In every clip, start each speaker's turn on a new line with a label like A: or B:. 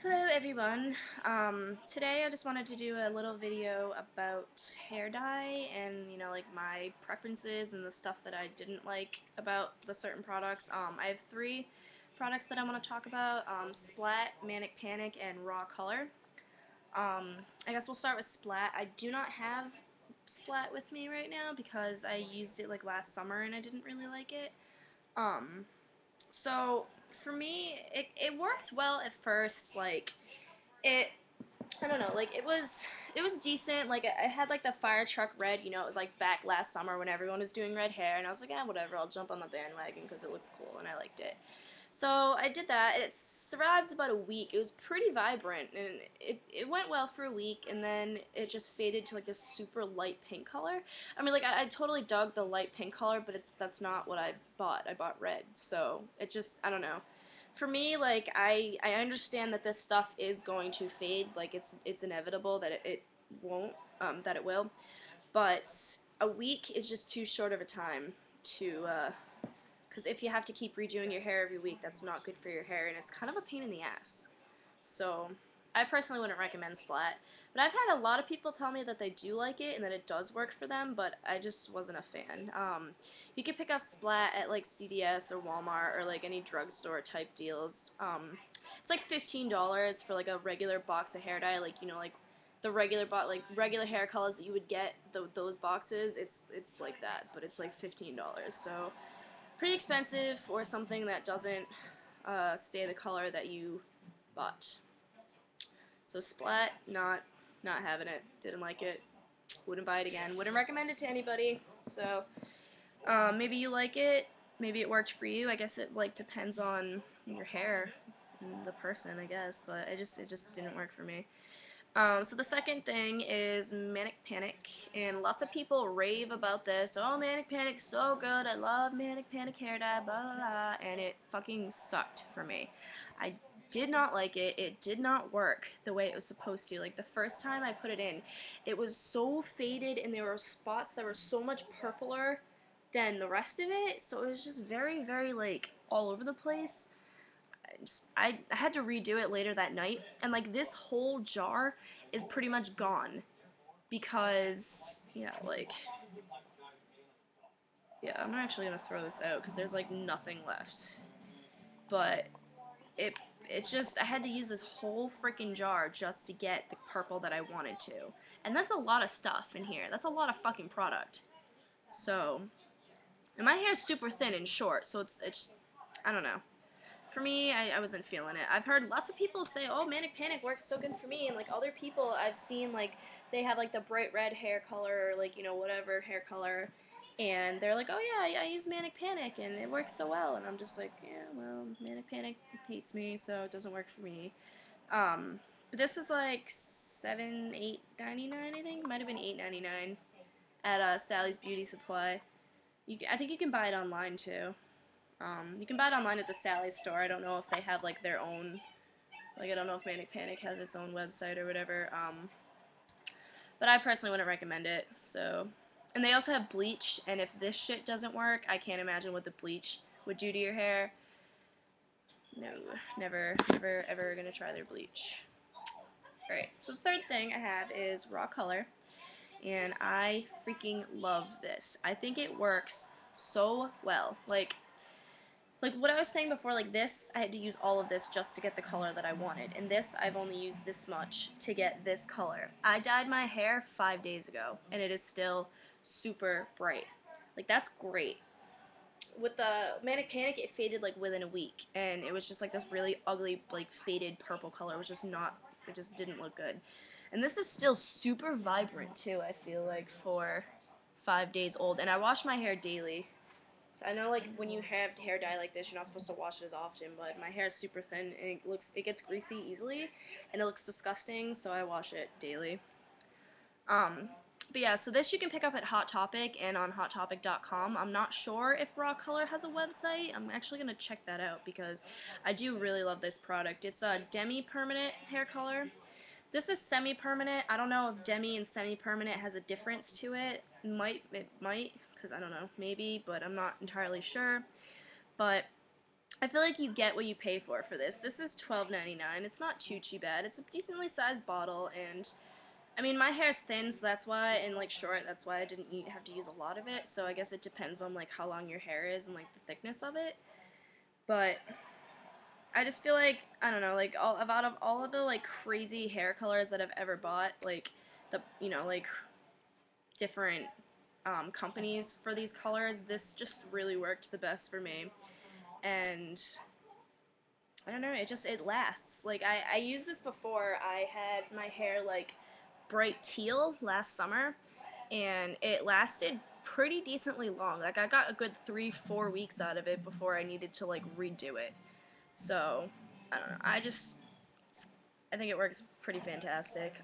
A: Hello everyone. Today I just wanted to do a little video about hair dye and like my preferences and the stuff that I didn't like about the certain products. I have three products that I want to talk about: Splat, Manic Panic, and Raw Color. I guess we'll start with Splat. I do not have Splat with me right now because I used it like last summer and I didn't really like it. Um, so for me, it worked well at first. Like it, I don't know. Like it was decent. Like I had like the fire truck red. It was like back last summer when everyone was doing red hair, and I was like, whatever. I'll jump on the bandwagon because it looks cool and I liked it. So I did that. It survived about a week. It was pretty vibrant and it went well for a week, and then it just faded to like this super light pink color. I mean, like I totally dug the light pink color, but that's not what I bought. I bought red, so it just, I don't know. For me, like I understand that this stuff is going to fade. Like it's inevitable that it won't, that it will, but a week is just too short of a time to because if you have to keep redoing your hair every week, that's not good for your hair, and it's kind of a pain in the ass. So I personally wouldn't recommend Splat, but I've had a lot of people tell me that they do like it and that it does work for them, but I just wasn't a fan. You can pick up Splat at like CVS or Walmart or like any drugstore type deals. It's like $15 for like a regular box of hair dye, like like the regular hair colors that you would get those boxes. It's like that, but it's like $15. So pretty expensive for something that doesn't stay the color that you bought. So Splat, not having it. Didn't like it. Wouldn't buy it again. Wouldn't recommend it to anybody. So maybe you like it. Maybe it worked for you. I guess it like depends on your hair and the person, I guess. But it just didn't work for me. So the second thing is Manic Panic, and lots of people rave about this. Oh, Manic Panic's so good. I love Manic Panic hair dye, blah blah blah, and it fucking sucked for me. I did not like it. It did not work the way it was supposed to. Like the first time I put it in, it was so faded, and there were spots that were so much purpler than the rest of it. So it was just very, very like all over the place. I had to redo it later that night, and like this whole jar is pretty much gone because yeah, I'm actually gonna throw this out because there's like nothing left. But it it's just, I had to use this whole freaking jar just to get the purple that I wanted to, and that's a lot of stuff in here. That's a lot of fucking product. So, and my hair is super thin and short, so it's I don't know. For me, I wasn't feeling it. I've heard lots of people say, "Oh, Manic Panic works so good for me," and like other people I've seen, like they have like the bright red hair color, or like whatever hair color, and they're like, "Oh yeah, I use Manic Panic and it works so well," and I'm just like, "Yeah, well, Manic Panic hates me, so it doesn't work for me." But this is like 7, 8.99, I think. Might have been 8.99 at Sally's Beauty Supply. I think you can buy it online too. You can buy it online at the Sally's store. I don't know if they have like their own, like I don't know if Manic Panic has its own website or whatever. But I personally wouldn't recommend it. So, and they also have bleach, and if this shit doesn't work, I can't imagine what the bleach would do to your hair. No, never, never, ever gonna try their bleach. Alright, so the third thing I have is Raw Color, and I freaking love this. I think it works so well. Like what I was saying before, like this, I had to use all of this just to get the color that I wanted. And this, I've only used this much to get this color. I dyed my hair 5 days ago, and it is still super bright. Like, that's great. With the Manic Panic, it faded like within a week, and it was just like this really ugly, like faded purple color. It was just not, it just didn't look good. And this is still super vibrant too, I feel like, for 5 days old. And I wash my hair daily. I know, like, when you have hair dye like this, you're not supposed to wash it as often, but my hair is super thin and it gets greasy easily, and it looks disgusting, so I wash it daily. Um, but yeah, so this you can pick up at Hot Topic and on HotTopic.com. I'm not sure if Raw Color has a website. I'm actually gonna check that out because I do really love this product. It's a demi-permanent hair color. This is semi-permanent. I don't know if demi and semi-permanent has a difference to it. It might, because I don't know, maybe, but I'm not entirely sure. But I feel like you get what you pay for this. This is $12.99. It's not too bad. It's a decently sized bottle, and I mean, my hair's thin, so that's why, and like short, that's why I didn't have to use a lot of it. So I guess it depends on like how long your hair is and like the thickness of it. But I just feel like, I don't know, like out of all of the like crazy hair colors that I've ever bought, like the like different companies for these colors, this just really worked the best for me. And I don't know, it lasts. Like I used this before. I had my hair like bright teal last summer, and it lasted pretty decently long. Like I got a good 3-4 weeks out of it before I needed to like redo it. So I don't know. I think it works pretty fantastic.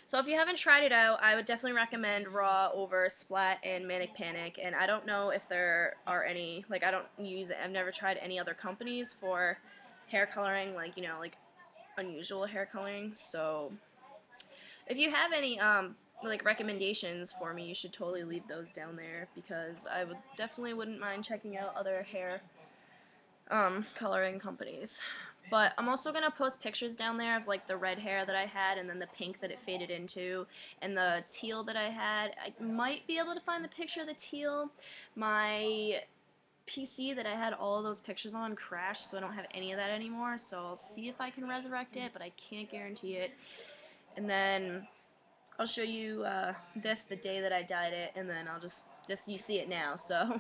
A: So if you haven't tried it out, I would definitely recommend Raw over Splat and Manic Panic. And I don't know if there are any, like I don't use it, I've never tried any other companies for hair coloring, like, like unusual hair coloring. So if you have any, like recommendations for me, you should totally leave those down there because I would definitely wouldn't mind checking out other hair coloring companies. But I'm also going to post pictures down there of like the red hair that I had and then the pink that it faded into and the teal that I had. I might be able to find the picture of the teal. My PC that I had all of those pictures on crashed, so I don't have any of that anymore. So I'll see if I can resurrect it, but I can't guarantee it. And then I'll show you this the day that I dyed it, and then I'll just you see it now. So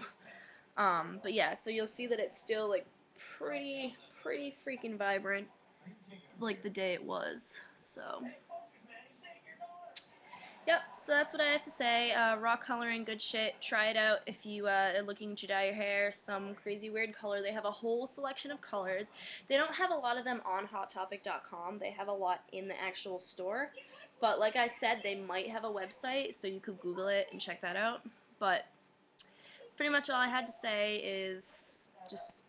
A: but yeah, so you'll see that it's still like pretty freaking vibrant like the day it was. So yep, so that's what I have to say. Raw coloring, good shit. Try it out if you are looking to dye your hair some crazy weird color. They have a whole selection of colors. They don't have a lot of them on HotTopic.com. They have a lot in the actual store. But like I said, they might have a website, so you could Google it and check that out. But that's pretty much all I had to say is just,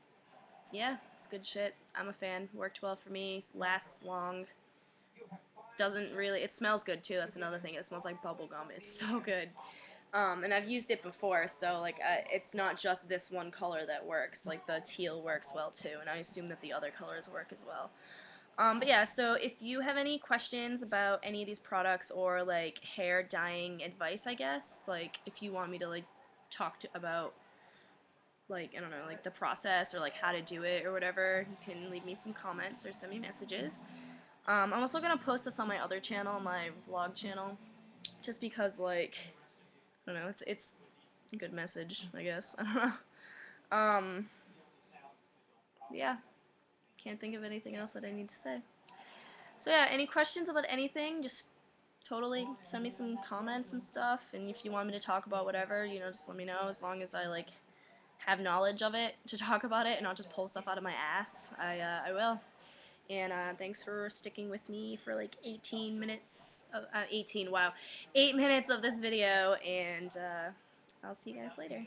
A: yeah, it's good shit. I'm a fan. Worked well for me. Lasts long. Doesn't really, it smells good too. That's another thing. It smells like bubble gum. It's so good. And I've used it before, so like it's not just this one color that works. Like the teal works well too, and I assume that the other colors work as well. But yeah, so if you have any questions about any of these products or like hair dyeing advice, I guess, like if you want me to like about like I don't know, like the process or like how to do it or whatever, you can leave me some comments or send me messages. I'm also gonna post this on my other channel, my vlog channel, just because like I don't know, it's a good message, I guess. I don't know. Yeah, can't think of anything else that I need to say. So yeah, any questions about anything, just totally send me some comments and stuff. And if you want me to talk about whatever, just let me know. As long as I like have knowledge of it to talk about it and not just pull stuff out of my ass, I will. And thanks for sticking with me for like 18 minutes, 18, wow, 8 minutes of this video, and I'll see you guys later.